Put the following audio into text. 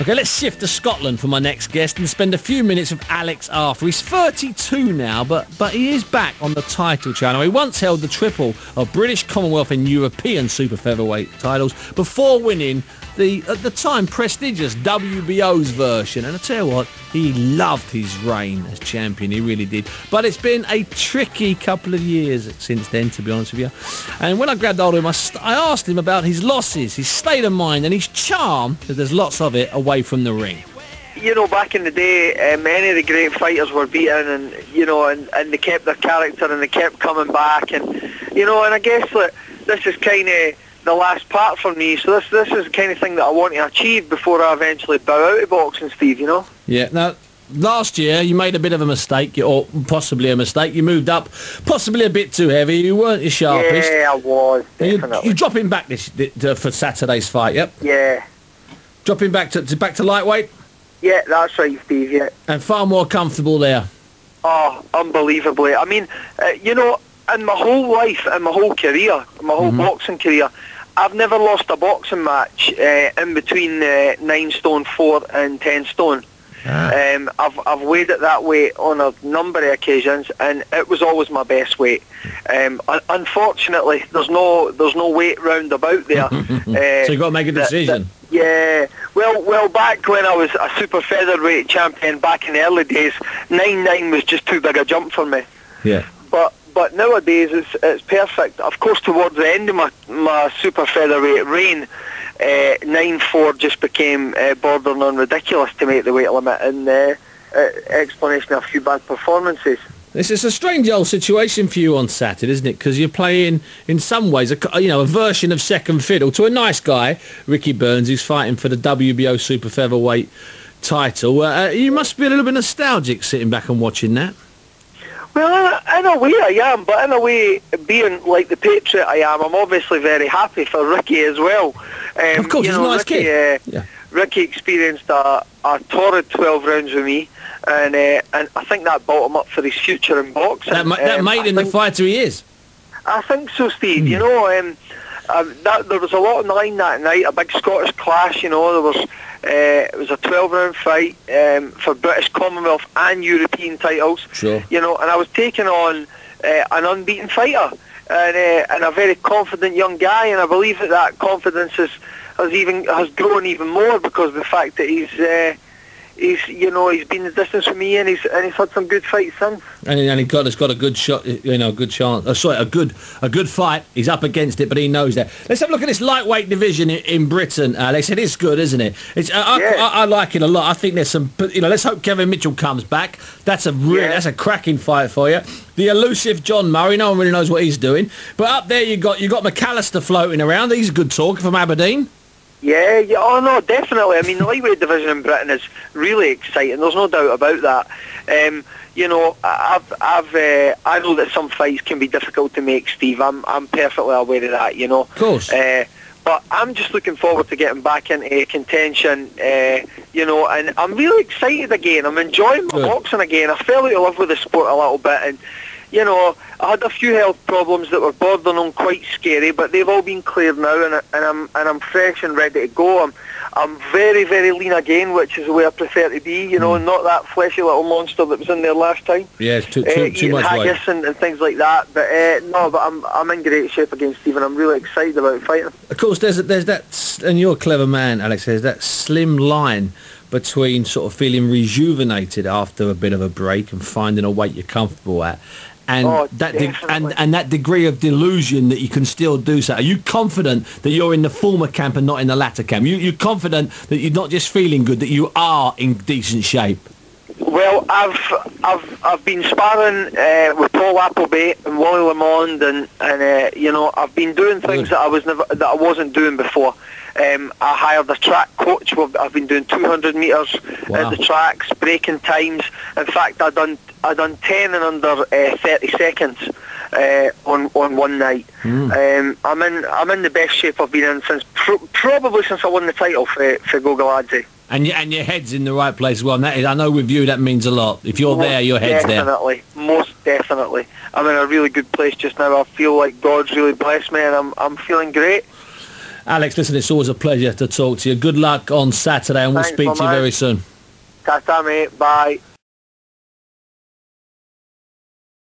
Okay, let's shift to Scotland for my next guest and spend a few minutes with Alex Arthur. He's 32 now, but he is back on the title channel. He once held the triple of British, Commonwealth and European super featherweight titles before winning the, at the time, prestigious WBO's version. And I tell you what, he loved his reign as champion, he really did. But it's been a tricky couple of years since then, to be honest with you. And when I grabbed hold of him, I asked him about his losses, his state of mind and his charm, because there's lots of it, away from the ring. You know, back in the day, many of the great fighters were beaten, and you know, and they kept their character and they kept coming back, and you know, and I guess that this is kind of the last part for me. So this is the kind of thing that I want to achieve before I eventually bow out of boxing, Steve. You know. Yeah. Now, last year you made a bit of a mistake, or possibly a mistake. You moved up, possibly a bit too heavy. You weren't your sharpest. Yeah, I was definitely. You dropping back for Saturday's fight? Yep. Yeah. Dropping back to lightweight. Yeah, that's right, Steve. Yeah. And far more comfortable there. Oh, unbelievably. I mean, you know, in my whole life, in my whole career, my whole boxing career, I've never lost a boxing match in between 9 stone 4 and 10 stone. I've weighed it that weight on a number of occasions, and it was always my best weight. Unfortunately, there's no weight round about there. So you've got to make a decision. Yeah. Well, back when I was a super featherweight champion back in the early days, 9-9 was just too big a jump for me. Yeah. But nowadays it's perfect. Of course, towards the end of my super featherweight reign, 9-4 just became bordering on ridiculous to make the weight limit, and explanation of a few bad performances. This is a strange old situation for you on Saturday, isn't it? Because you're playing, in some ways, a version of second fiddle to a nice guy, Ricky Burns, who's fighting for the WBO super featherweight title. You must be a little bit nostalgic sitting back and watching that. Well, in a way I am, but in a way, being like the patriot I am, I'm obviously very happy for Ricky as well. Of course, he's a nice kid. Ricky experienced a torrid 12 rounds with me, and I think that brought him up for his future in boxing. That made him the fighter he is. I think so, Steve. You know, there was a lot on the line that night, a big Scottish clash. You know, there was it was a 12-round fight for British, Commonwealth and European titles. Sure. You know, and I was taking on an unbeaten fighter and a very confident young guy, and I believe that confidence has grown even more because of the fact that he's been the distance from me, and he's had some good fights since. And he's got a good shot, a good chance. Sorry, a good fight. He's up against it, but he knows that. Let's have a look at this lightweight division in Britain, Alex. It is good, isn't it? I like it a lot. I think there's some. Let's hope Kevin Mitchell comes back. That's a cracking fight for you. The elusive John Murray. No one really knows what he's doing. But up there you got McAllister floating around. He's a good talker from Aberdeen. Yeah, oh no, definitely. I mean, the lightweight division in Britain is really exciting. There's no doubt about that. You know, I know that some fights can be difficult to make, Steve. I'm perfectly aware of that. You know, of course. But I'm just looking forward to getting back into contention. You know, and I'm really excited again. I'm enjoying my boxing again. I fell out of love with the sport a little bit, and you know, I had a few health problems that were bordering on quite scary, but they've all been cleared now, and I'm fresh and ready to go. I'm very, very lean again, which is the way I prefer to be. You know, not that fleshy little monster that was in there last time. Yeah, it's too much haggis and things like that. But I'm in great shape again, Stephen. I'm really excited about fighting. Of course, there's that, and you're a clever man, Alex. There's that slim line between sort of feeling rejuvenated after a bit of a break and finding a weight you're comfortable at, and that degree of delusion that you can still do so. Are you confident that you're in the former camp and not in the latter camp? You're confident that you're not just feeling good, that you are in decent shape? Well, I've been sparring with Paul Appleby and Wally Lamond, and you know, I've been doing things that I wasn't doing before. I hired a track coach. I've been doing 200 metres at the tracks, breaking times. In fact, I done 10 in under 30 seconds on one night. I'm in the best shape I've been in since probably since I won the title for Gogaladze. And your head's in the right place as well. And that is, I know with you that means a lot. If you're there, your head's there. Most definitely. I'm in a really good place just now. I feel like God's really blessed me, and I'm feeling great. Alex, listen, it's always a pleasure to talk to you. Good luck on Saturday, and we'll Thanks, speak to you my man. very soon. Ta-ta, mate. Bye.